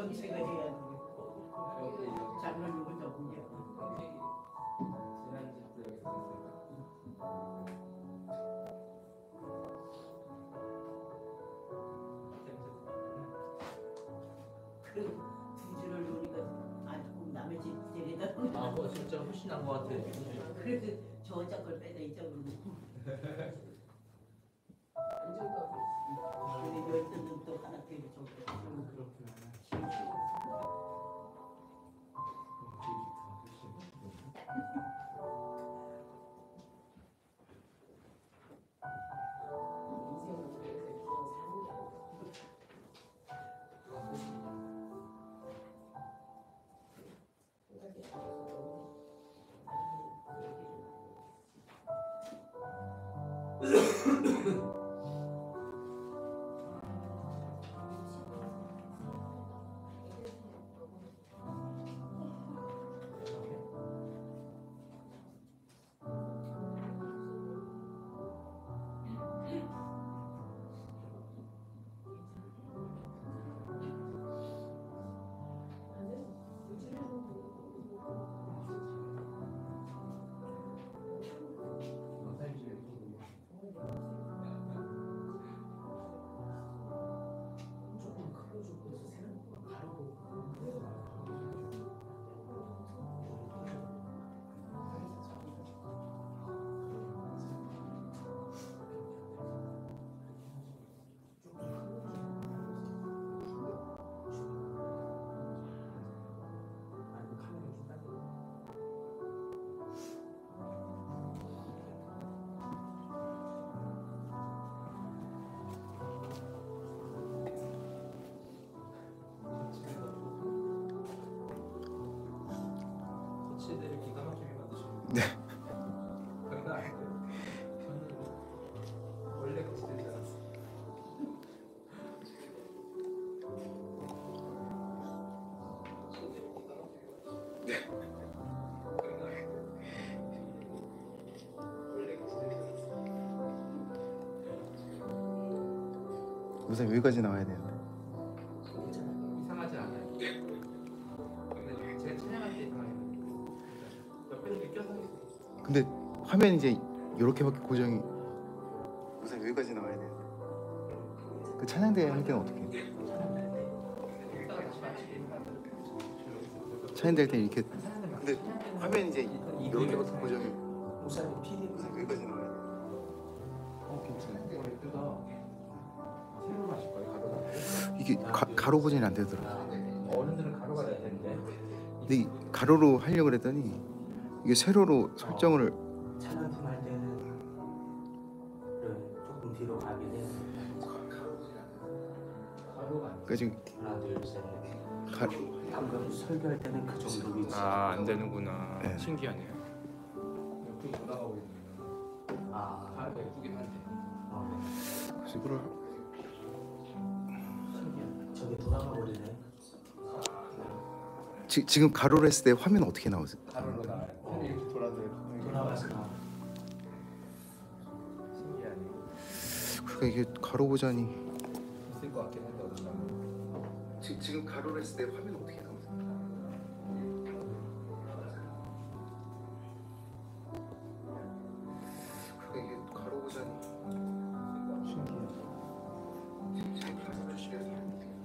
여기 세 가지 해야 돼. 장로님은 더군요. 그 두 줄을 놓으니까 아주 남의 집 데려다 놓는. 아, 뭐 진짜 훨씬 나은 것 같아. 그래서 저쪽 걸 빼다 이쪽으로 놓고. 근데 열등은 또 하나 되게 좋고. 그렇구나. 코치들을 기가 막히게 만드시는. 네. 장난 아닌데. 저는 원래 코치들 줄 알았어. 우선 여기까지 나와야 되는데. 이상하지 않아요. 근데 제가 찬양할 때 이상해요. 옆에서 느껴서 하겠어요. 근데 화면이 이제 이렇게밖에 고정이. 우선 여기까지 나와야 되는데. 그 찬양대 할 때는 어떻게 해? 이따가 다시 맞추게. 찬양대 할 때 이렇게. 근데 화면이 이제 이렇게밖에 고정이. 우선 PD 우선 여기까지 나와야 돼. 괜찮아. 예쁘다. 새로 마실 거예요, 가로다. 이게 가로 고정이 안 되더라고. 어른들은 가로가 돼야 되는데. 근데 이 가로로 하려고 그랬더니 이게 세로로 설정을. 찬양팀 할 때는 조금 뒤로 가게 돼요. 가로가 안 돼. 그러니까 지금 하나 둘셋 가, 방금 설교할 때는 그 정도 위치. 아, 안 되는구나. 네. 신기하네요. 옆으로 돌아가고 있는. 아, 가로가 예쁘긴 한데. 그래서 이거를 신기하네. 저게 돌아가 버리네. 지금 가로로 했을 때 화면 어떻게 나오세요? 가로로 나와요. 근데 이렇게 돌아가서 나. 신기하네. 그러니까 이게 가로 고정이. 있을 것 같긴 한데 어떤 날. 지금 가로로 했을 때 화면 어떻게 나오세요? 그러니까 이게 가로 고정이. 신기해. 지금 가로로 했을 때 화면 어떻게 나오세요?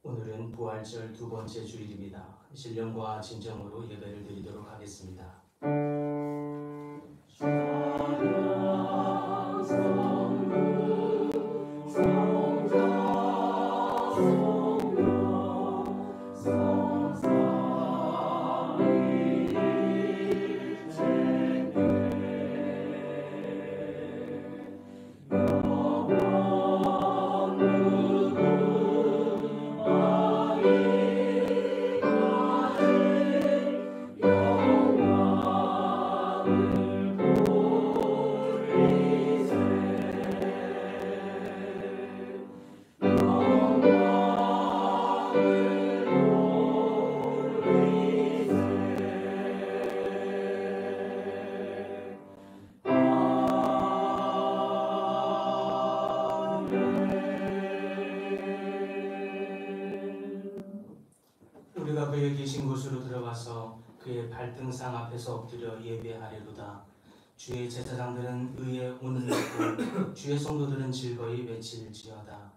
오늘은 부활절 두 번째 주일입니다. 신령과 진정으로 예배를 드리도록 하겠습니다. 우리가 그의 계신 곳으로 들어가서 그의 발등상 앞에서 엎드려 예배하리로다. 주의 제사장들은 의에 오는 것고 주의 성도들은 즐거이 외칠지어다.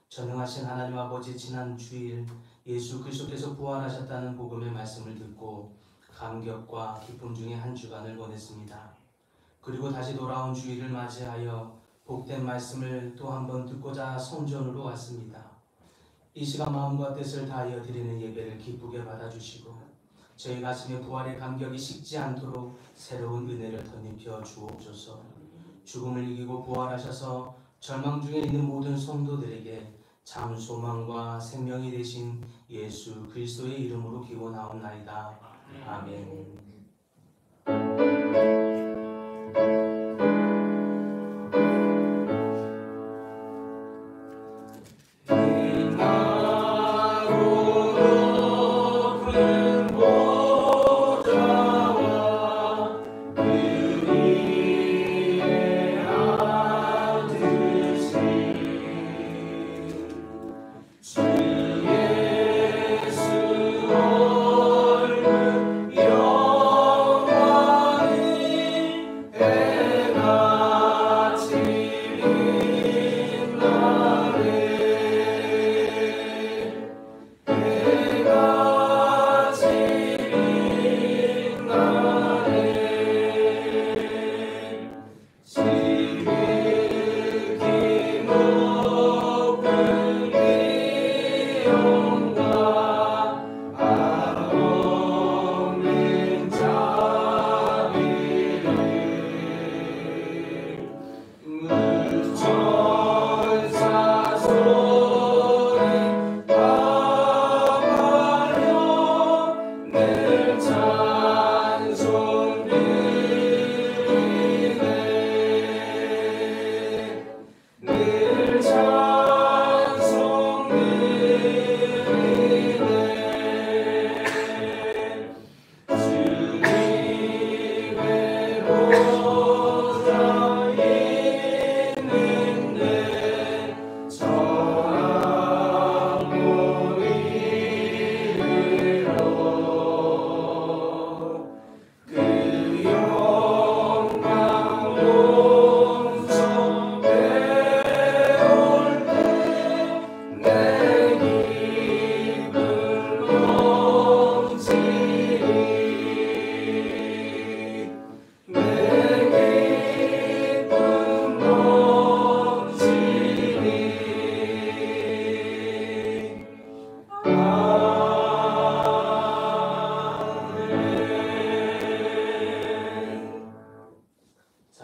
전능하신 하나님 아버지, 지난 주일 예수 그리스도께서 부활하셨다는 복음의 말씀을 듣고 감격과 기쁨 중에 한 주간을 보냈습니다. 그리고 다시 돌아온 주일을 맞이하여 복된 말씀을 또 한 번 듣고자 성전으로 왔습니다. 이 시간 마음과 뜻을 다하여 드리는 예배를 기쁘게 받아주시고 저희 가슴에 부활의 감격이 식지 않도록 새로운 은혜를 덧입혀 주옵소서. 죽음을 이기고 부활하셔서 절망 중에 있는 모든 성도들에게 참 소망과 생명이 되신 예수 그리스도의 이름으로 기원하옵나이다. 아멘. 영원히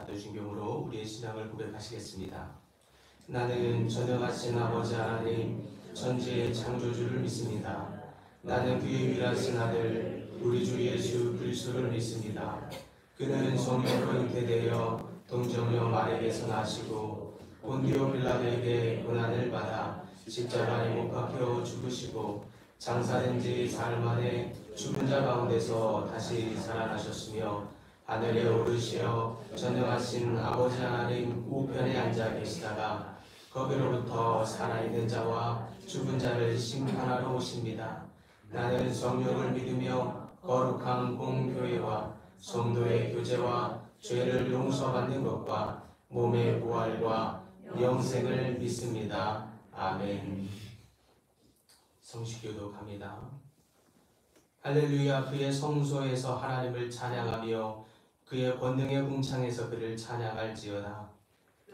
사도신경으로 우리의 신앙을 고백하시겠습니다. 나는 전능하신 아버지 하나님 천지의 창조주를 믿습니다. 나는 그의 유일하신 아들 우리 주 예수 그리스도를 믿습니다. 그는 성령으로 잉태되어 동정녀 마리아에게서 나시고 본디오 빌라도에게 고난을 받아 십자가에 못 박혀 죽으시고 장사된 지 사흘 만에 죽은 자 가운데서 다시 살아나셨으며 하늘에 오르시어 전능하신 아버지 하나님 우편에 앉아 계시다가 거기로부터 살아있는 자와 죽은 자를 심판하러 오십니다. 나는 성령을 믿으며 거룩한 공교회와 성도의 교제와 죄를 용서받는 것과 몸의 부활과 영생을 믿습니다. 아멘. 성식교도 갑니다. 할렐루야. 그의 성소에서 하나님을 찬양하며 그의 권능의 궁창에서 그를 찬양할지어다.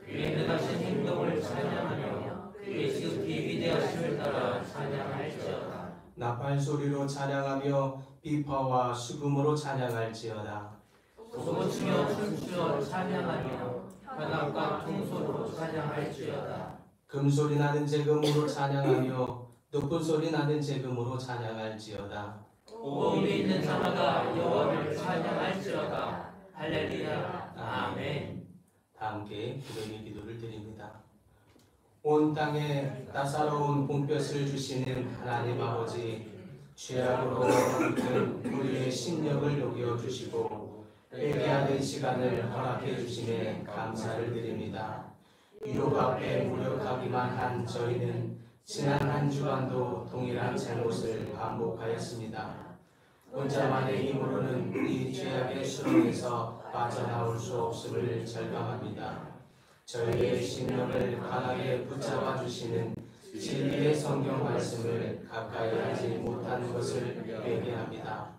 그의 능하신 행동을 찬양하며 그의 지극히 위대하심을 따라 찬양할지어다. 나팔 소리로 찬양하며 비파와 수금으로 찬양할지어다. 소고치며 춤추어 찬양하며 현악과 통소로 찬양할지어다. 금소리 나는 재금으로 찬양하며 높은 소리 나는 재금으로 찬양할지어다. 몸이 있는 자마다 여호와를 찬양할지어다. 할렐루야. 아멘. 다 함께 기도의 기도를 드립니다. 온 땅에 따사로운 봄볕을 주시는 하나님 아버지, 죄악으로 물든 우리의 심령을 녹여주시고 회개하는 시간을 허락해 주심에 감사를 드립니다. 유혹 앞에 무력하기만 한 저희는 지난 한 주간도 동일한 잘못을 반복하였습니다. 혼자만의 힘으로는 이 죄악의 수렁에서 빠져나올 수 없음을 절감합니다. 저희의 심령을 강하게 붙잡아 주시는 진리의 성경 말씀을 가까이 하지 못하는 것을 회개합니다.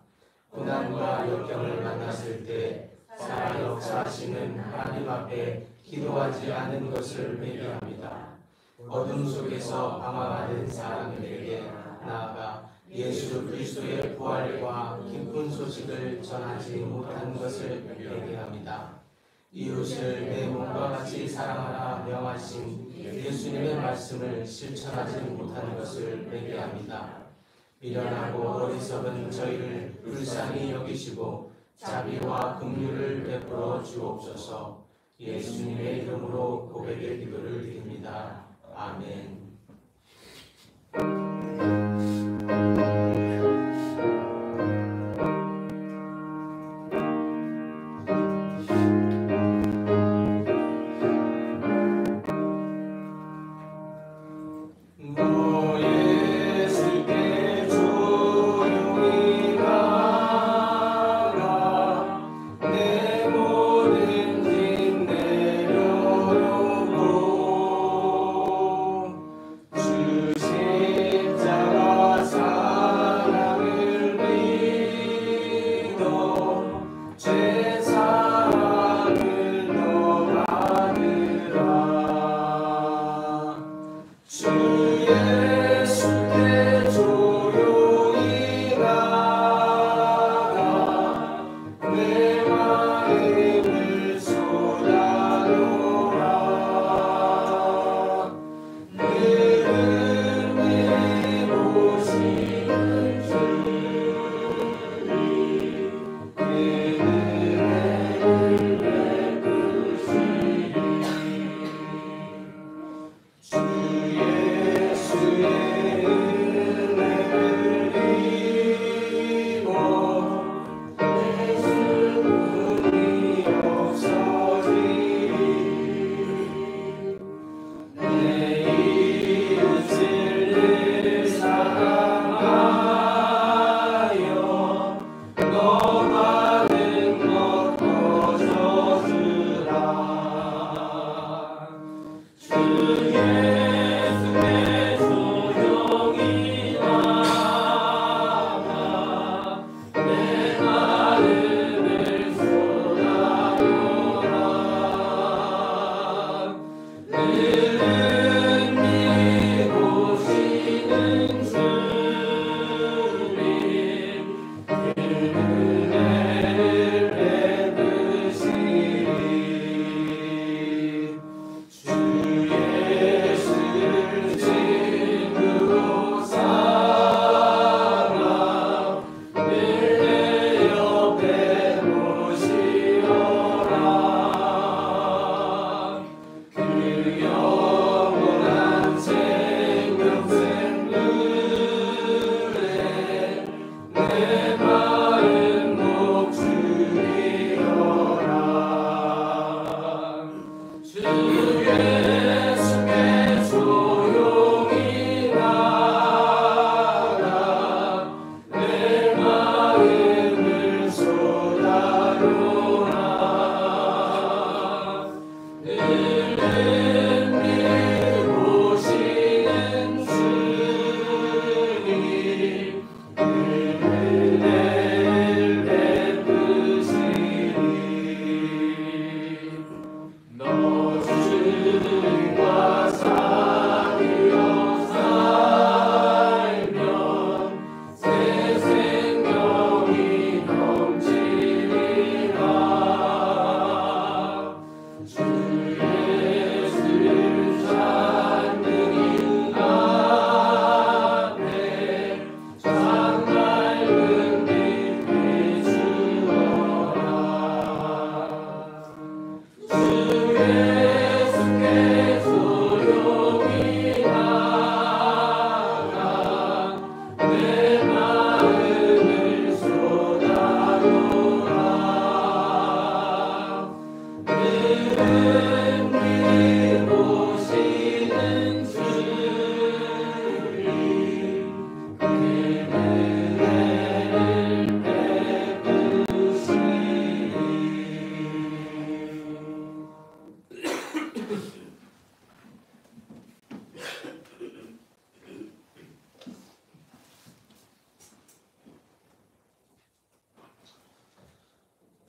고난과 역경을 만났을 때 살아 역사하시는 하나님 앞에 기도하지 않은 것을 회개합니다. 어둠 속에서 방황하는 사람들에게 나아가 예수 그리스도의 부활과 기쁜 소식을 전하지 못한 것을 회개합니다. 이웃을 내 몸과 같이 사랑하라 명하신 예수님의 말씀을 실천하지 못한 것을 회개합니다. 미련하고 어리석은 저희를 불쌍히 여기시고 자비와 긍휼을 베풀어 주옵소서. 예수님의 이름으로 고백의 기도를 드립니다. 아멘. 주신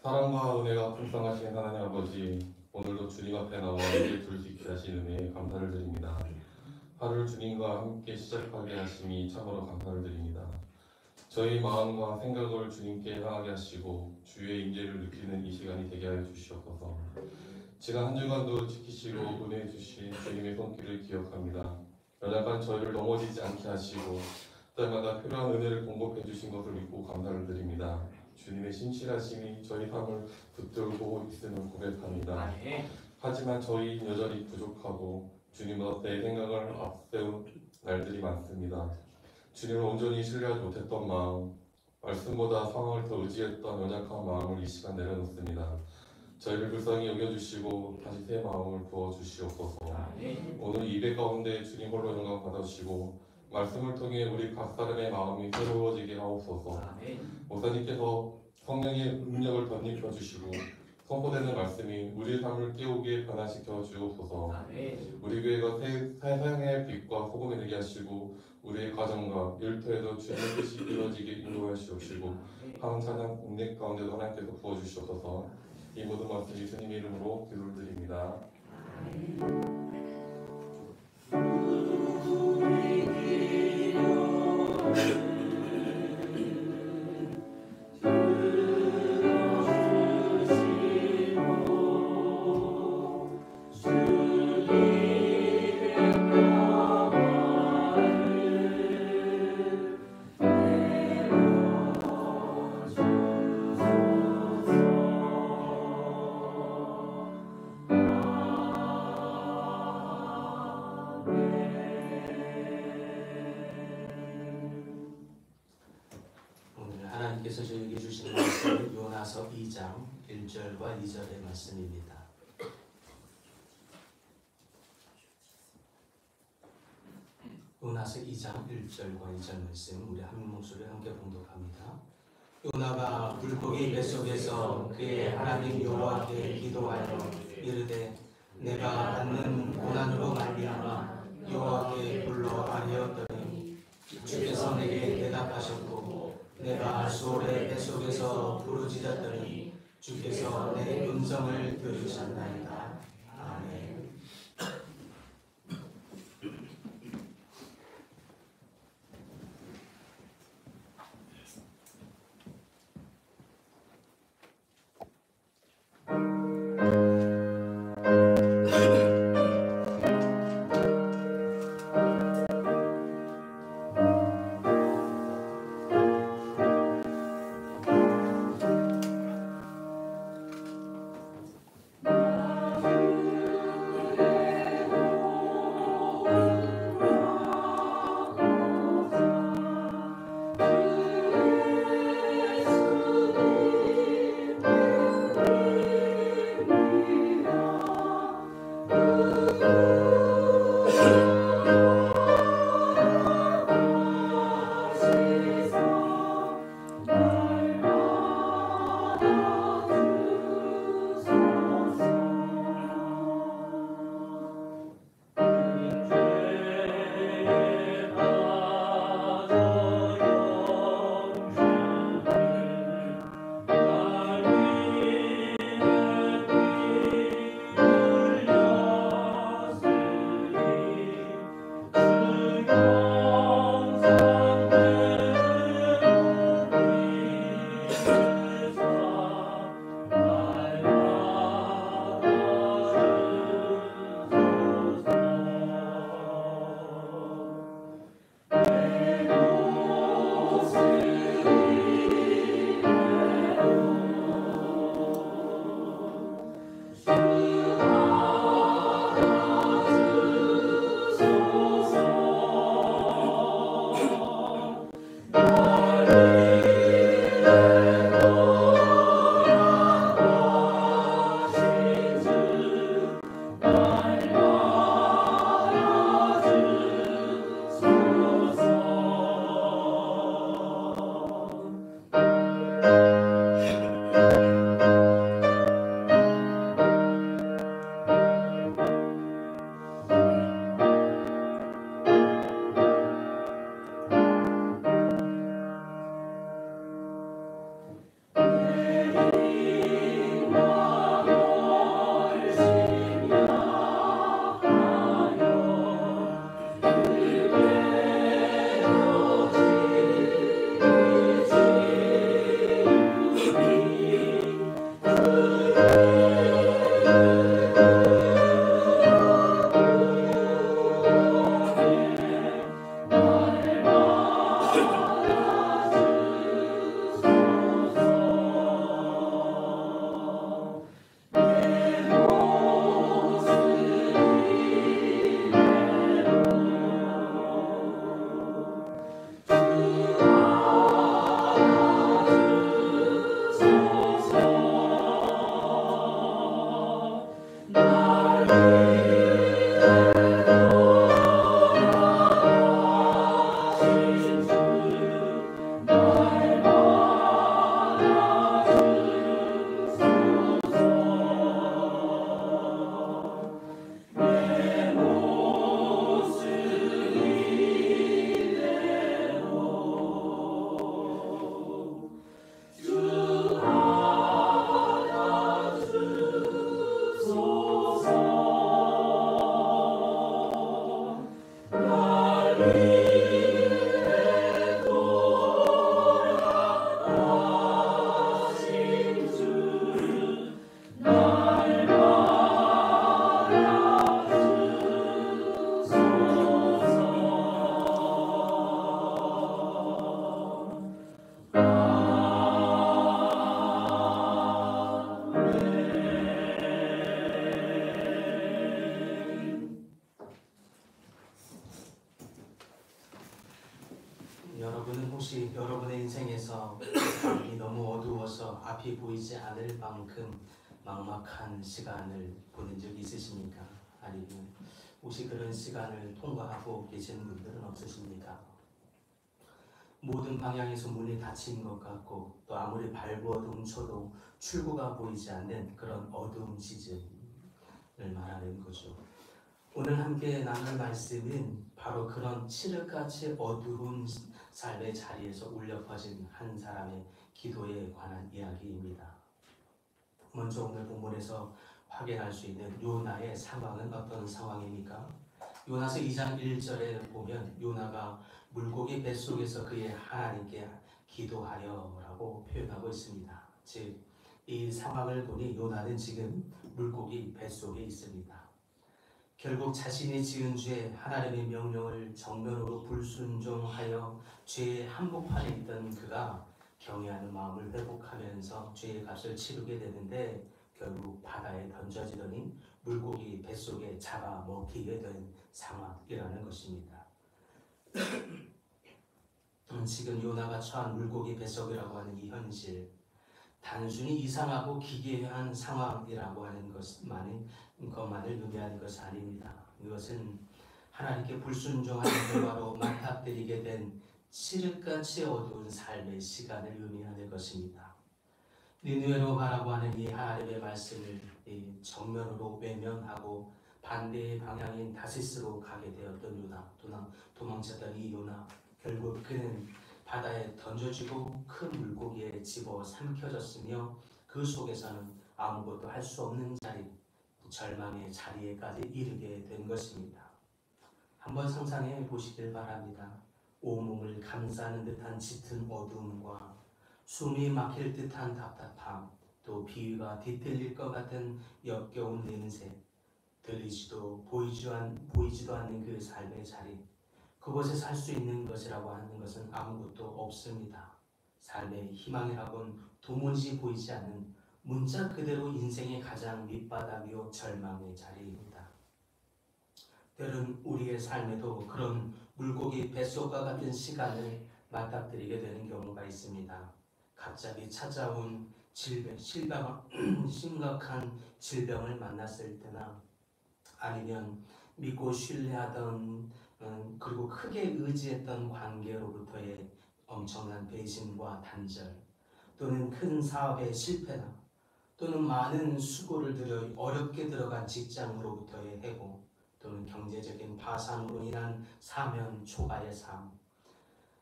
사랑과 은혜가 풍성하신 하나님 아버지, 오늘도 주님 앞에 나와 예배 드릴 수 있게 하신 은혜에 감사를 드립니다. 하루를 주님과 함께 시작하게 하심이 참으로 감사를 드립니다. 저희 마음과 생각을 주님께 향하게 하시고 주의 임재를 느끼는 이 시간이 되게 하여 주시옵소서. 지난 한 주간도 지키시고 은혜 주신 주님의 손길을 기억합니다. 연약한 저희를 넘어지지 않게 하시고 때마다 필요한 은혜를 공급해 주신 것을 믿고 감사를 드립니다. 주님의 신실하심이 저희 삶을 붙들고 있음을 고백합니다. 하지만 저희 여전히 부족하고 주님보다 내 생각을 앞세운 날들이 많습니다. 주님을 온전히 신뢰하지 못했던 마음, 말씀보다 상황을 더 의지했던 연약한 마음을 이 시간 내려놓습니다. 저희를 불쌍히 여겨주시고 다시 새 마음을 부어주시옵소서. 오늘 예배 가운데 주님 홀로 영광 받으시고 말씀을 통해 우리 각 사람의 마음이 새로워지게 하옵소서. 목사님께서 성령의 능력을 덧입혀 주시고 선포되는 말씀이 우리 삶을 깨우게 변화시켜 주옵소서. 우리 교회가 세상의 빛과 소금이 되게 하시고 우리의 가정과 일터에도 주님의 뜻이 이루어지게 인도하여 주옵시고 한 찬양 인내 가운데도 하나님께서 부어주시옵소서. 이 모든 말씀 예수님의 이름으로 기도를 드립니다. 하나님께서 저에게 주신 말씀은 요나서 2장 1절과 2절의 말씀입니다. 요나서 2장 1절과 2절 말씀 우리 한 목소리로 함께 봉독합니다. 요나가 물고기 뱃속에서 그의 하나님 여호와께 기도하여 이르되 내가 받는 고난으로 말미암아 여호와께 불러 아뢰었더니 주께서 내게 대답하셨고 내가 수월의 뱃속에서 부르짖었더니 주께서 내 음성을 들으셨나이다. 아멘. 혹시 여러분의 인생에서 밤이 너무 어두워서 앞이 보이지 않을 만큼 막막한 시간을 보낸 적 있으십니까? 아니면 혹시 그런 시간을 통과하고 계시는 분들은 없으십니까? 모든 방향에서 문이 닫힌 것 같고 또 아무리 밟아 훔쳐도 출구가 보이지 않는 그런 어두운 시즌을 말하는 거죠. 오늘 함께 나눌 말씀은 바로 그런 칠흑같이 어두운 삶의 자리에서 울려 퍼진 한 사람의 기도에 관한 이야기입니다. 먼저 오늘 본문에서 확인할 수 있는 요나의 상황은 어떤 상황입니까? 요나서 2장 1절에 보면 요나가 물고기 뱃속에서 그의 하나님께 기도하여라고 표현하고 있습니다. 즉, 이 상황을 보니 요나는 지금 물고기 뱃속에 있습니다. 결국 자신이 지은 죄, 하나님의 명령을 정면으로 불순종하여 죄의 한복판에 있던 그가 경외하는 마음을 회복하면서 죄의 값을 치르게 되는데 결국 바다에 던져지더니 물고기 뱃속에 잡아먹히게 된 상황이라는 것입니다. 지금 요나가 처한 물고기 뱃속이라고 하는 이 현실, 단순히 이상하고 기괴한 상황이라고 하는 것만을 의미하는 것이 아닙니다. 이것은 하나님께 불순종하는 결과로 맞닥뜨리게 된 칠흑같이 어두운 삶의 시간을 의미하는 것입니다. 니느웨로 가라고 하는 이 하나님의 말씀을 정면으로 외면하고 반대의 방향인 다시스로 가게 되었던 요나, 도망쳤던 이 요나, 결국 그는 바다에 던져지고 큰 물고기에 집어 삼켜졌으며 그 속에서는 아무것도 할 수 없는 자리, 절망의 자리에까지 이르게 된 것입니다. 한번 상상해 보시길 바랍니다. 온몸을 감싸는 듯한 짙은 어두움과 숨이 막힐 듯한 답답함, 또 비위가 뒤틀릴 것 같은 역겨운 냄새, 들리지도 보이지도 않는 그 삶의 자리, 그곳에 살 수 있는 것이라고 하는 것은 아무것도 없습니다. 삶의 희망이라고는 도무지 보이지 않는 문자 그대로 인생의 가장 밑바닥이요 절망의 자리입니다. 때론 우리의 삶에도 그런 물고기 뱃속과 같은 시간을 맞닥뜨리게 되는 경우가 있습니다. 갑자기 찾아온 심각한 질병을 만났을 때나 아니면 믿고 신뢰하던 그리고 크게 의지했던 관계로부터의 엄청난 배신과 단절, 또는 큰 사업의 실패나 또는 많은 수고를 들여 어렵게 들어간 직장으로부터의 해고, 또는 경제적인 파산으로 인한 사면 초과의 삶,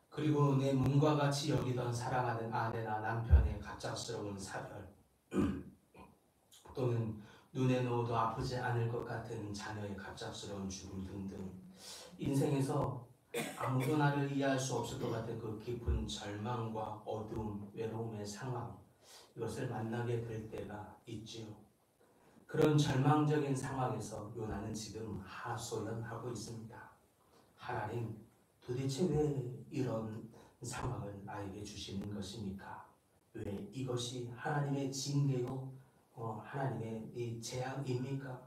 그리고 내 몸과 같이 여기던 사랑하는 아내나 남편의 갑작스러운 사별, 또는 눈에 넣어도 아프지 않을 것 같은 자녀의 갑작스러운 죽음 등등, 인생에서 아무도 나를 이해할 수 없을 것 같은 그 깊은 절망과 어두움, 외로움의 상황, 이것을 만나게 될 때가 있지요. 그런 절망적인 상황에서 요나는 지금 하소연하고 있습니다. 하나님, 도대체 왜 이런 상황을 나에게 주시는 것입니까? 왜 이것이 하나님의 징계요, 하나님의 이 재앙입니까?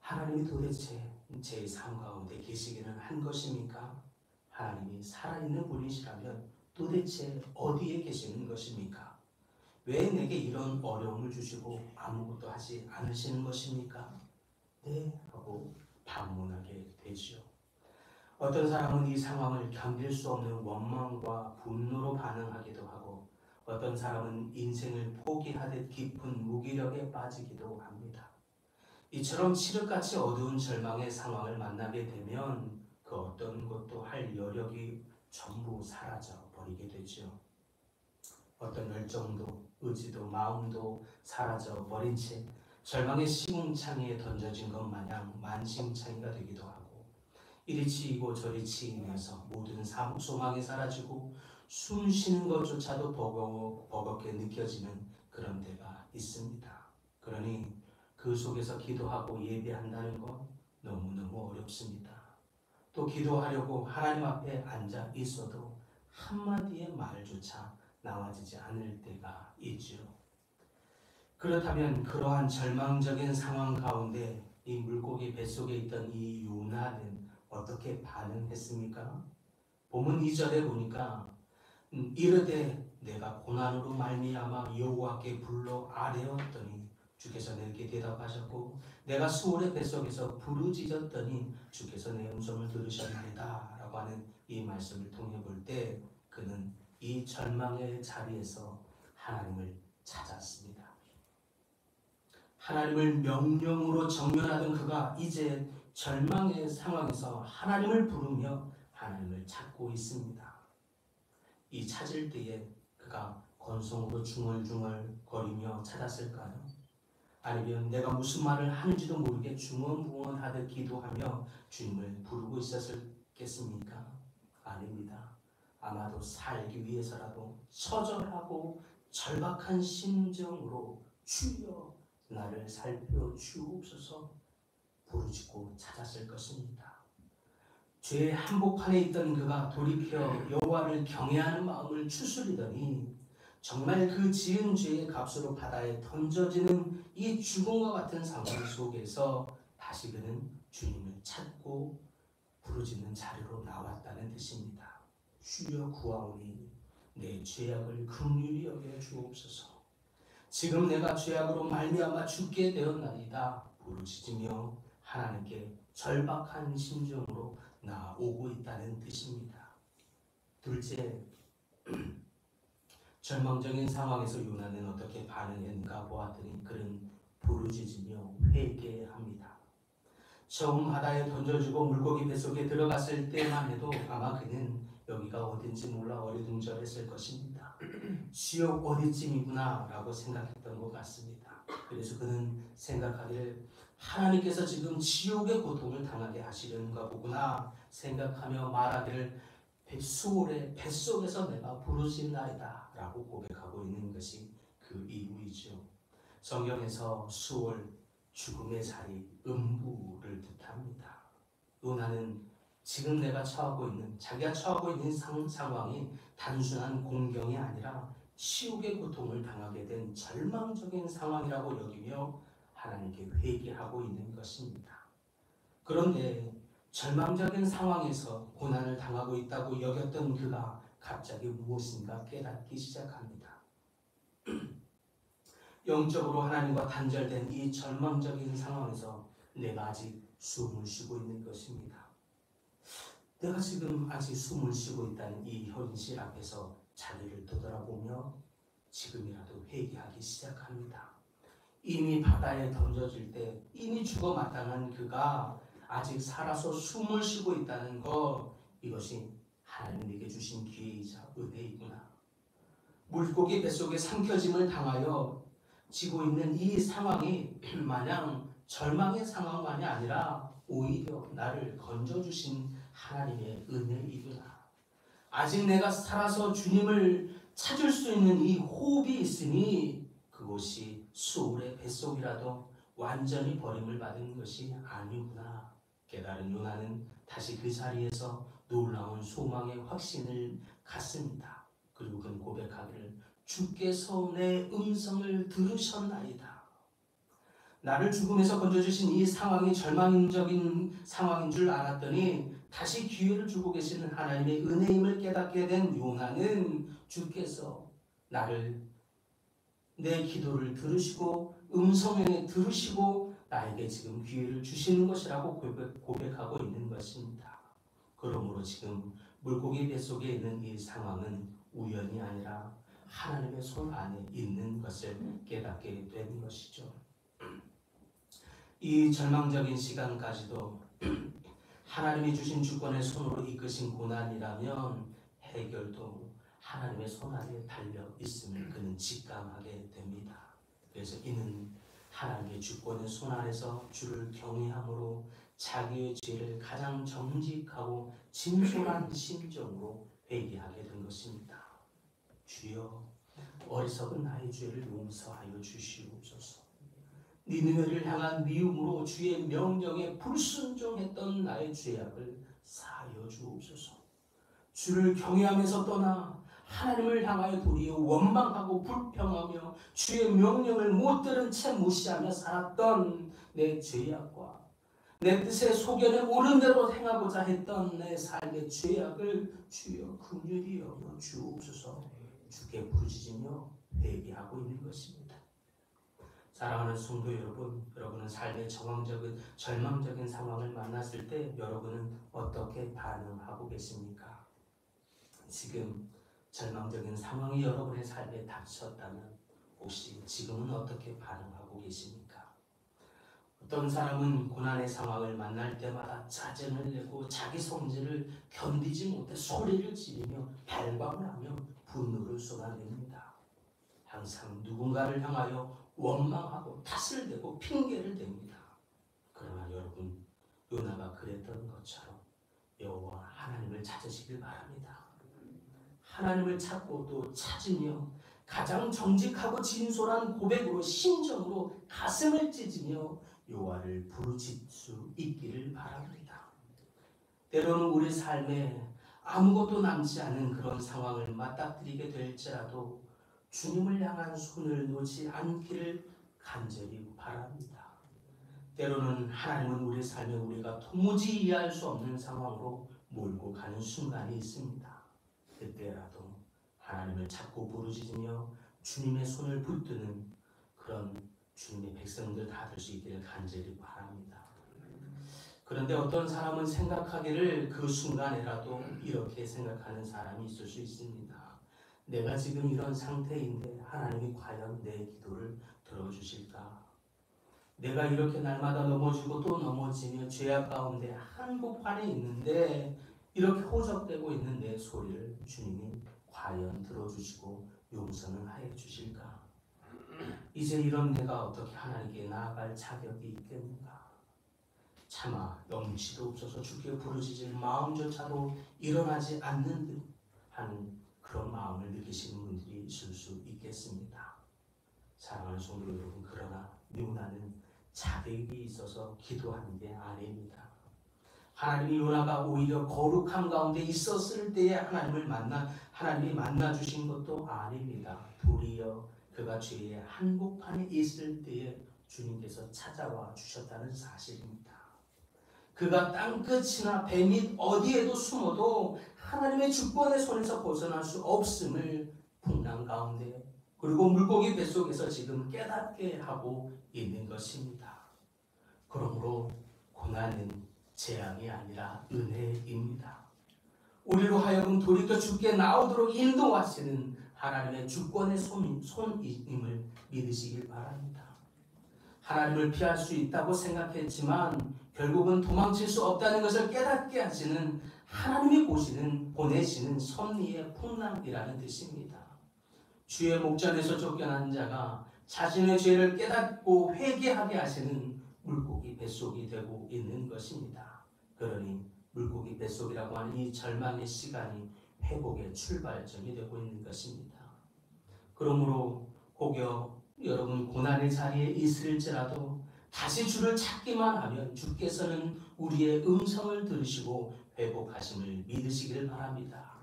하나님이 도대체 제 삶 가운데 계시기는 한 것입니까? 하나님이 살아있는 분이시라면 도대체 어디에 계시는 것입니까? 왜 내게 이런 어려움을 주시고 아무것도 하지 않으시는 것입니까? 네, 하고 반문하게 되지요. 어떤 사람은 이 상황을 견딜 수 없는 원망과 분노로 반응하기도 하고, 어떤 사람은 인생을 포기하듯 깊은 무기력에 빠지기도 합니다. 이처럼 칠흑같이 어두운 절망의 상황을 만나게 되면 그 어떤 것도 할 여력이 전부 사라져 버리게 되죠. 어떤 열정도 의지도 마음도 사라져 버린 채 절망의 시궁창에 던져진 것 마냥 만신창이가 되기도 하고, 이리 치이고 저리 치이면서 모든 소망이 사라지고 숨 쉬는 것조차도 버겁게 느껴지는 그런 때가 있습니다. 그러니 그 속에서 기도하고 예배한다는 건 너무너무 어렵습니다. 또 기도하려고 하나님 앞에 앉아 있어도 한마디의 말조차 나와지지 않을 때가 있지요. 그렇다면 그러한 절망적인 상황 가운데 이 물고기 뱃속에 있던 이 요나는 어떻게 반응했습니까? 본문 2절에 보니까 이르되 내가 고난으로 말미암아 여호와께 불러 아뢰었더니 주께서 내게 대답하셨고 내가 수월의 뱃속에서 부르짖었더니 주께서 내 음성을 들으셨나이다 라고 하는 이 말씀을 통해 볼 때 그는 이 절망의 자리에서 하나님을 찾았습니다. 하나님을 명령으로 정면하던 그가 이제 절망의 상황에서 하나님을 부르며 하나님을 찾고 있습니다. 이 찾을 때에 그가 건성으로 중얼중얼 거리며 찾았을까요? 아니면 내가 무슨 말을 하는지도 모르게 중언부언하듯 기도하며 주님을 부르고 있었겠습니까? 아닙니다. 아마도 살기 위해서라도 처절하고 절박한 심정으로 주여 나를 살펴주옵소서 부르짖고 찾았을 것입니다. 죄의 한복판에 있던 그가 돌이켜 여호와를 경외하는 마음을 추스리더니 정말 그 지은 죄의 값으로 바다에 던져지는 이 죽음과 같은 상황 속에서 다시 그는 주님을 찾고 부르짖는 자리로 나왔다는 뜻입니다. 주여 구하오니 내 죄악을 긍휼히 여겨 주옵소서. 지금 내가 죄악으로 말미암아 죽게 되었나이다 부르짖으며 하나님께 절박한 심정으로 나오고 있다는 뜻입니다. 둘째, 절망적인 상황에서 요나는 어떻게 반응했는가 보았더니 그는 부르짖으며 회개합니다. 처음 바다에 던져주고 물고기 뱃속에 들어갔을 때만 해도 아마 그는 여기가 어딘지 몰라 어리둥절했을 것입니다. 지옥 어디쯤이구나 라고 생각했던 것 같습니다. 그래서 그는 생각하기를 하나님께서 지금 지옥의 고통을 당하게 하시려는가 보구나 생각하며 말하기를 수월의 뱃속에서 내가 부르짖나이다 라고 고백하고 있는 것이 그 이유이죠. 성경에서 수월, 죽음의 자리, 음부를 뜻합니다. 요나는 지금 내가 처하고 있는, 자기가 처하고 있는 상황이 단순한 공경이 아니라 치욕의 고통을 당하게 된 절망적인 상황이라고 여기며 하나님께 회개하고 있는 것입니다. 그런데 절망적인 상황에서 고난을 당하고 있다고 여겼던 그가 갑자기 무엇인가 깨닫기 시작합니다. 영적으로 하나님과 단절된 이 절망적인 상황에서 내가 아직 숨을 쉬고 있는 것입니다. 내가 지금 아직 숨을 쉬고 있다는 이 현실 앞에서 자기를 되돌아보며 지금이라도 회개하기 시작합니다. 이미 바다에 던져질 때 이미 죽어 마땅한 그가 아직 살아서 숨을 쉬고 있다는 것, 이것이 하나님에게 주신 기회이자 은혜이구나. 물고기 뱃속에 삼켜짐을 당하여 지고 있는 이 상황이 마냥 절망의 상황만이 아니라 오히려 나를 건져주신 하나님의 은혜이구나. 아직 내가 살아서 주님을 찾을 수 있는 이 호흡이 있으니 그곳이 수월의 뱃속이라도 완전히 버림을 받은 것이 아니구나 깨달은 요나는 다시 그 자리에서 놀라운 소망의 확신을 갖습니다. 그리고 그는 고백하기를 주께서 내 음성을 들으셨나이다. 나를 죽음에서 건져주신 이 상황이 절망적인 상황인 줄 알았더니 다시 기회를 주고 계시는 하나님의 은혜임을 깨닫게 된 요나는 주께서 내 기도를 들으시고 음성을 들으시고 나에게 지금 기회를 주시는 것이라고 고백하고 있는 것입니다. 그러므로 지금 물고기 뱃속에 있는 이 상황은 우연이 아니라 하나님의 손 안에 있는 것을 깨닫게 된 것이죠. 이 절망적인 시간까지도 하나님이 주신 주권의 손으로 이끄신 고난이라면 해결도 하나님의 손 안에 달려 있음을 그는 직감하게 됩니다. 그래서 이는 하나님의 주권의 손 안에서 주를 경외함으로 자기의 죄를 가장 정직하고 진솔한 심정으로 회개하게 된 것입니다. 주여, 어리석은 나의 죄를 용서하여 주시옵소서. 니느웨를 향한 미움으로 주의 명령에 불순종했던 나의 죄악을 사하여 주옵소서. 주를 경외하면서 떠나 하나님을 향하여 도리어 원망하고 불평하며 주의 명령을 못 들은 채 무시하며 살았던 내 죄악과 내 뜻의 소견에 옳은 대로 행하고자 했던 내 삶의 죄악을 주여 긍휼히 여겨 주옵소서. 주께 부르짖으며 회개하고 있는 것입니다. 사랑하는 성도 여러분, 여러분은 삶의 절망적인 상황을 만났을 때 여러분은 어떻게 반응하고 계십니까? 지금 절망적인 상황이 여러분의 삶에 닥쳤다면 혹시 지금은 어떻게 반응하고 계십니까? 어떤 사람은 고난의 상황을 만날 때마다 짜증을 내고 자기 성질을 견디지 못해 소리를 지르며 발광을 하며 분노를 쏟아냅니다. 항상 누군가를 향하여 원망하고 탓을 대고 핑계를 댑니다. 그러나 여러분, 요나가 그랬던 것처럼 여호와 하나님을 찾으시길 바랍니다. 하나님을 찾고 또 찾으며 가장 정직하고 진솔한 고백으로 심정으로 가슴을 찢으며 여호와를 부르짖을 수 있기를 바랍니다. 때로는 우리 삶에 아무것도 남지 않은 그런 상황을 맞닥뜨리게 될지라도 주님을 향한 손을 놓지 않기를 간절히 바랍니다. 때로는 하나님은 우리 삶에 우리가 도무지 이해할 수 없는 상황으로 몰고 가는 순간이 있습니다. 그때라도 하나님을 찾고 부르짖으며 주님의 손을 붙드는 그런 주님의 백성들 다 될 수 있기를 간절히 바랍니다. 그런데 어떤 사람은 생각하기를 그 순간에라도 이렇게 생각하는 사람이 있을 수 있습니다. 내가 지금 이런 상태인데 하나님이 과연 내 기도를 들어주실까? 내가 이렇게 날마다 넘어지고 또 넘어지며 죄악 가운데 한복판에 있는데 이렇게 호적되고 있는 내 소리를 주님이 과연 들어주시고 용서는 하여 주실까? 이제 이런 내가 어떻게 하나님께 나아갈 자격이 있겠는가? 차마 염치도 없어서 주께 부르짖을 마음조차도 일어나지 않는 듯 하는 그런 마음을 느끼시는 분들이 있을 수 있겠습니다. 사랑하는 성도 여러분, 그러나 요나는 자격이 있어서 기도하는 게 아닙니다. 하나님이 요나가 오히려 거룩함 가운데 있었을 때에 하나님이 만나 주신 것도 아닙니다. 도리어 그가 죄의 한복판에 있을 때에 주님께서 찾아와 주셨다는 사실입니다. 그가 땅끝이나 배 밑 어디에도 숨어도 하나님의 주권의 손에서 벗어날 수 없음을 풍랑 가운데 그리고 물고기 뱃속에서 지금 깨닫게 하고 있는 것입니다. 그러므로 고난은 재앙이 아니라 은혜입니다. 우리로 하여금 돌이켜 주께 나오도록 인도하시는 하나님의 주권의 손임을 믿으시길 바랍니다. 하나님을 피할 수 있다고 생각했지만 결국은 도망칠 수 없다는 것을 깨닫게 하시는 하나님이 보내시는 섭리의 풍랑이라는 뜻입니다. 주의 목전에서 쫓겨난 자가 자신의 죄를 깨닫고 회개하게 하시는 물고기 뱃속이 되고 있는 것입니다. 그러니 물고기 뱃속이라고 하는 이 절망의 시간이 회복의 출발점이 되고 있는 것입니다. 그러므로 혹여 여러분 고난의 자리에 있을지라도 다시 주를 찾기만 하면 주께서는 우리의 음성을 들으시고 회복하심을 믿으시기를 바랍니다.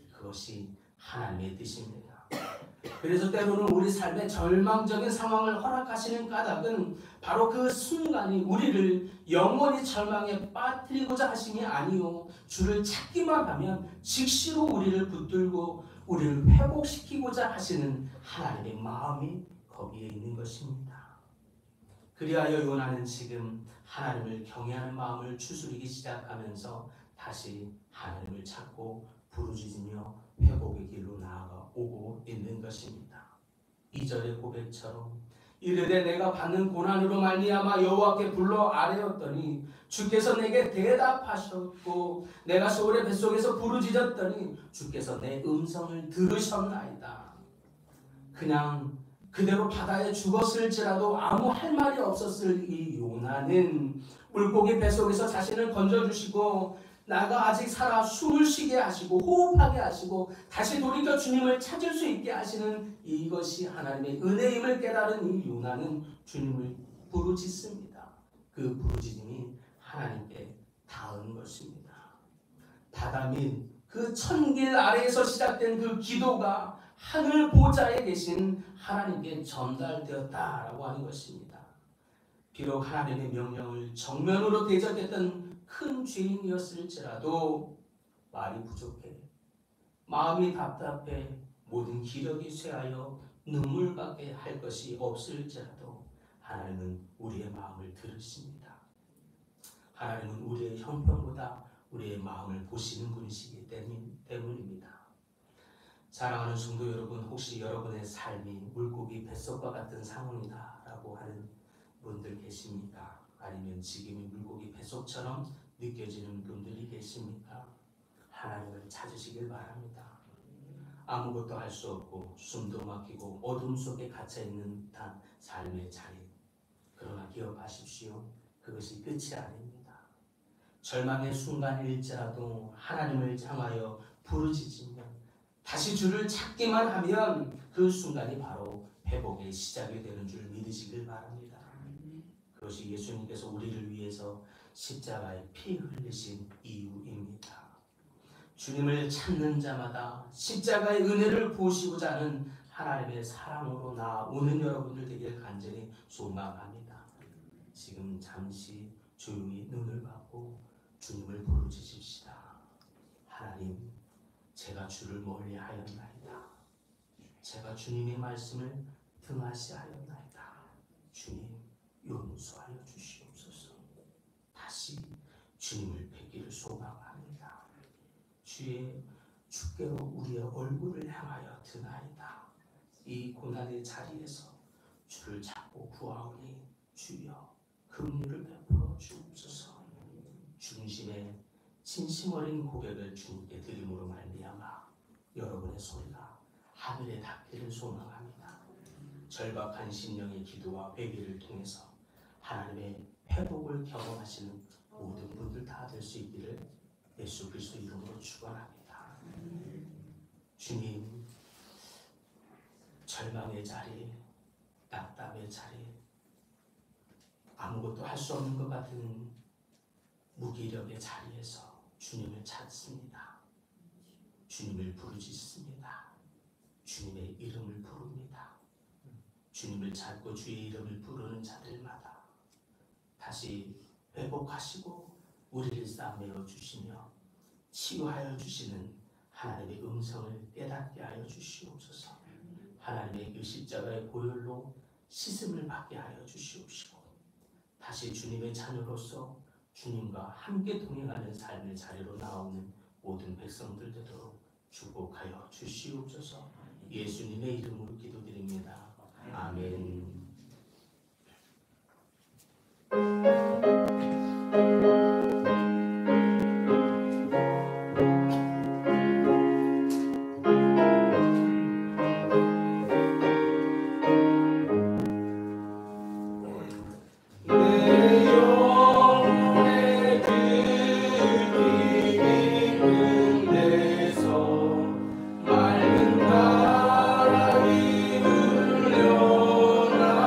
그것이 하나님의 뜻입니다. 그래서 때로는 우리 삶의 절망적인 상황을 허락하시는 까닭은 바로 그 순간이 우리를 영원히 절망에 빠뜨리고자 하심이 아니요 주를 찾기만 하면 즉시로 우리를 붙들고 우리를 회복시키고자 하시는 하나님의 마음이 거기에 있는 것입니다. 그리하여 요나는 지금 하나님을 경외하는 마음을 추스리기 시작하면서 다시 하나님을 찾고 부르짖으며 회복의 길로 나아가오고 있는 것입니다. 2절의 고백처럼 이르되 내가 받는 고난으로 말미암아 여호와께 불러 아뢰었더니 주께서 내게 대답하셨고 내가 소울의 뱃속에서 부르짖었더니 주께서 내 음성을 들으셨나이다. 그냥 그대로 바다에 죽었을지라도 아무 할 말이 없었을 이 요나는 물고기 뱃속에서 자신을 건져주시고 나가 아직 살아 숨을 쉬게 하시고 호흡하게 하시고 다시 돌이켜 주님을 찾을 수 있게 하시는 이것이 하나님의 은혜임을 깨달은 이 요나는 주님을 부르짖습니다. 그 부르짖음이 하나님께 닿은 것입니다. 바다 및 그 천길 아래에서 시작된 그 기도가 하늘 보좌에 계신 하나님께 전달되었다라고 하는 것입니다. 비록 하나님의 명령을 정면으로 대적했던 큰 죄인이었을지라도 말이 부족해, 마음이 답답해, 모든 기력이 쇠하여 눈물밖에 할 것이 없을지라도 하나님은 우리의 마음을 들으십니다. 하나님은 우리의 형편보다 우리의 마음을 보시는 분이시기 때문입니다. 사랑하는 성도 여러분, 혹시 여러분의 삶이 물고기 뱃속과 같은 상황이다 라고 하는 분들 계십니까? 아니면 지금의 물고기 뱃속처럼 느껴지는 분들이 계십니까? 하나님을 찾으시길 바랍니다. 아무것도 할 수 없고 숨도 막히고 어둠 속에 갇혀있는 듯한 삶의 자리, 그러나 기억하십시오. 그것이 끝이 아닙니다. 절망의 순간일지라도 하나님을 향하여 부르짖으면, 다시 주를 찾기만 하면 그 순간이 바로 회복의 시작이 되는 줄 믿으시길 바랍니다. 그것이 예수님께서 우리를 위해서 십자가에 피 흘리신 이유입니다. 주님을 찾는 자마다 십자가의 은혜를 보시고자 하는 하나님의 사랑으로 나오는 여러분들 되길 간절히 소망합니다. 지금 잠시 조용히 눈을 감고 주님을 부르짖읍시다. 하나님, 제가 주를 멀리하였나이다. 제가 주님의 말씀을 등하시하였나이다. 주님, 용서하여 주시옵소서. 다시 주님을 뵙기를 소망합니다. 주께로 우리의 얼굴을 향하여 드나이다. 이 고난의 자리에서 주를 찾고 구하오니 주여 긍휼을 베풀어 주옵소서. 중심의 진심 어린 고백을 주님께 드림으로 말미암아 여러분의 소리가 하늘에 닿기를 소망합니다. 절박한 심령의 기도와 회개를 통해서 하나님의 회복을 경험하시는 모든 분들 다 될 수 있기를 예수 그리스도 이름으로 축원합니다. 주님, 절망의 자리, 낙담의 자리, 아무것도 할 수 없는 것 같은 무기력의 자리에서 주님을 찾습니다. 주님을 부르짖습니다. 주님의 이름을 부릅니다. 주님을 찾고 주의 이름을 부르는 자들마다 다시 회복하시고 우리를 싸매어 주시며 치유하여 주시는 하나님의 음성을 깨닫게 하여 주시옵소서. 하나님의 그 십자가의 보혈로 씻음을 받게 하여 주시옵시고 다시 주님의 자녀로서 주님과 함께 동행하는 삶의 자리로 나오는 모든 백성들 되도록 축복하여 주시옵소서. 예수님의 이름으로 기도드립니다. 아멘. 맑은 바람이 불려라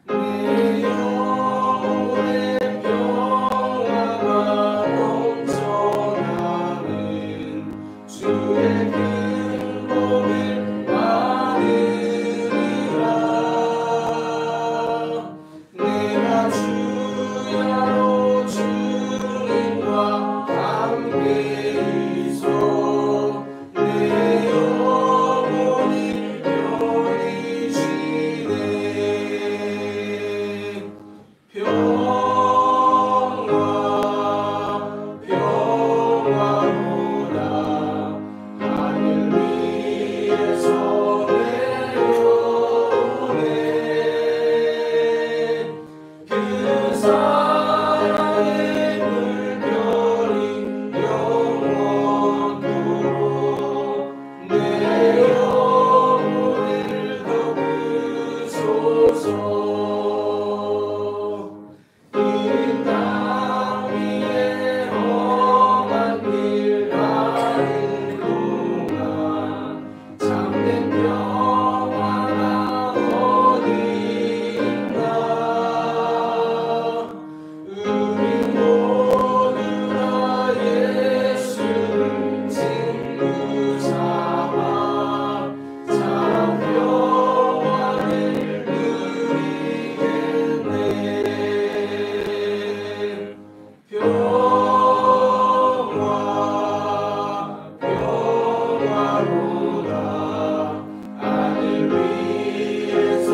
내 영혼의 평화가 넘쳐나는 주의 큰 복을 받으리라. 내가 주야로 주님과 함께 있어 내 영혼이 편히 쉬네. 평화로다 하늘 위에서 내려오네. 그 사랑의 물결이 영원토록 내 영혼을 덮으소서. 이 땅 위에 험한 길 가는 동안 참된 평화가 어디 있나. 우리 모두 다 예수를 친구 삼아 참 평화를 누리겠네. 평화로다 하늘 위에서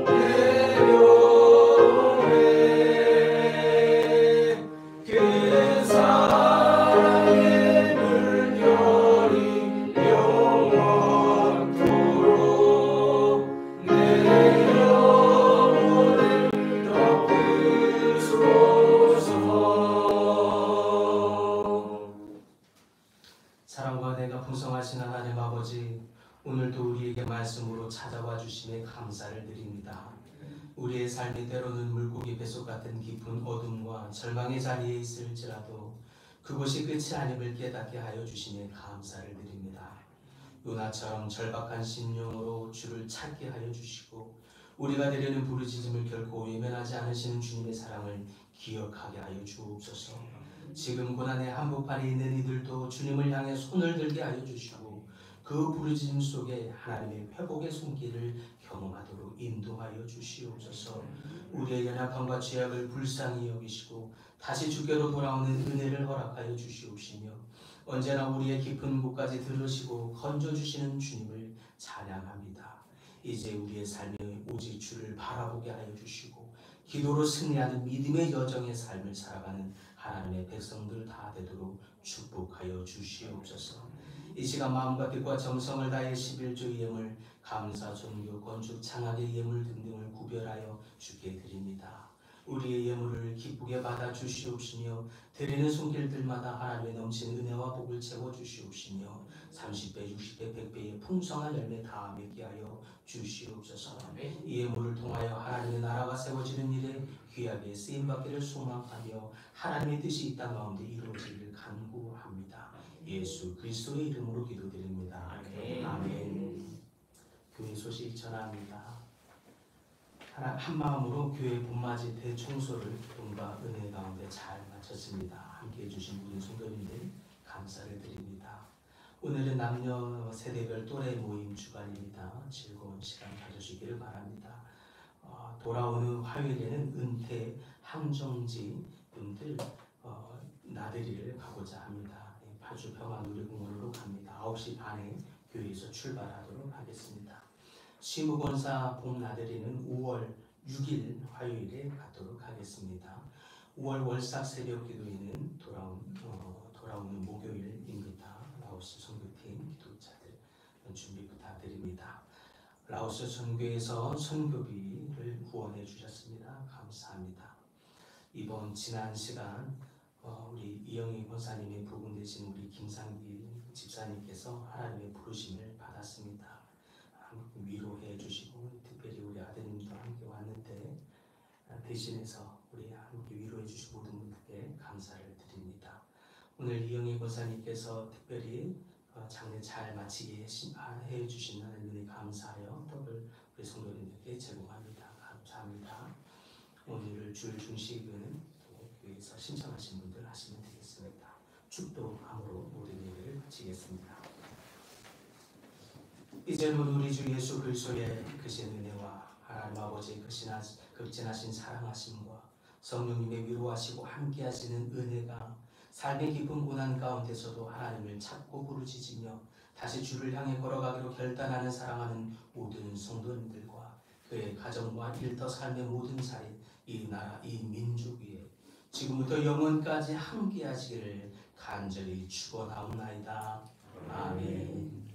내려오네. 그 사랑의 물결이 영원토록 내 영혼을 덮으소서. 사랑과 내가 풍성하신 하나님 아버지, 오늘도 우리에게 말씀으로 찾아와 주심에 감사를 드립니다. 우리의 삶이 때로는 물고기 뱃속 같은 깊은 어둠과 절망의 자리에 있을지라도 그곳이 끝이 아님을 깨닫게 하여 주심에 감사를 드립니다. 요나처럼 절박한 심령으로 주를 찾게 하여 주시고 우리가 드리는 부르짖음을 결코 외면하지 않으시는 주님의 사랑을 기억하게 하여 주옵소서. 지금 고난의 한복판에 있는 이들도 주님을 향해 손을 들게 하여 주시고 그 부르짖음 속에 하나님의 회복의 손길을 경험하도록 인도하여 주시옵소서. 우리의 연약함과 죄악을 불쌍히 여기시고 다시 주께로 돌아오는 은혜를 허락하여 주시옵시며 언제나 우리의 깊은 곳까지 들으시고 건져주시는 주님을 찬양합니다. 이제 우리의 삶에 오직 주를 바라보게 하여 주시고 기도로 승리하는 믿음의 여정의 삶을 살아가는 하나님의 백성들 다 되도록 축복하여 주시옵소서. 이 시간 마음과 뜻과 정성을 다해 11조 예물, 감사, 존교, 건축, 창학의 예물 등등을 구별하여 주께 드립니다. 우리의 예물을 기쁘게 받아 주시옵시며 드리는 손길들마다 하나님의 넘치는 은혜와 복을 채워 주시옵시며 30배, 60배, 100배의 풍성한 열매 다 맺게 하여 주시옵소서. 이 예물을 통하여 하나님의 나라가 세워지는 일에 귀하게 쓰임받기를 소망하며 하나님의 뜻이 이 땅 가운데 이루어지기를 간구합니다. 예수 그리스도의 이름으로 기도드립니다. 아멘. 교회 소식 전합니다. 한 마음으로 교회 봄맞이 대청소를 기쁨과 은혜 가운데 잘 마쳤습니다. 함께해 주신 모든 성도님들 감사를 드립니다. 오늘은 남녀 세대별 또래 모임 주간입니다. 즐거운 시간 가져주시기를 바랍니다. 돌아오는 화요일에는 은퇴 항정지 분들 나들이를 가고자 합니다. 파주 평화누리공원으로 갑니다. 9시 반에 교회에서 출발하도록 하겠습니다. 시무권사 봄 나들이는 5월 6일 화요일에 갖도록 하겠습니다. 5월 월삭 새벽 기도회는 돌아오는 목요일입니다. 라오스 선교팀 기도자들 준비 부탁드립니다. 라오스 선교에서 선교비를 후원해 주셨습니다. 감사합니다. 이번 지난 시간 우리 이영희 권사님의 부분 되신 우리 김상기 집사님께서 하나님의 부르심을 받았습니다. 위로해 주시고 특별히 우리 아드님도 함께 왔는데 대신해서 우리 함께 위로해 주신 모든 분들께 감사를 드립니다. 오늘 이영희 권사님께서 특별히 장례 잘 마치게 해 주신 하나님께 감사하여 떡을 제공합니다. 감사합니다. 오늘 줄 중식은 또 교회에서 신청하신 분들 하시면 되겠습니다. 축도함으로 모든 예배를 마치겠습니다. 이제는 우리 주 예수 그리스도의 크신 은혜와 하나님 아버지의 극진하신 사랑하심과 성령님의 위로하시고 함께하시는 은혜가 삶의 깊은 고난 가운데서도 하나님을 찾고 부르짖으며 다시 주를 향해 걸어가기로 결단하는 사랑하는 모든 성도님들과 그의 가정과 일터 삶의 모든 살인 이 나라 이 민족 위에 지금부터 영원까지 함께하시기를 간절히 축원하옵나이다. 아멘.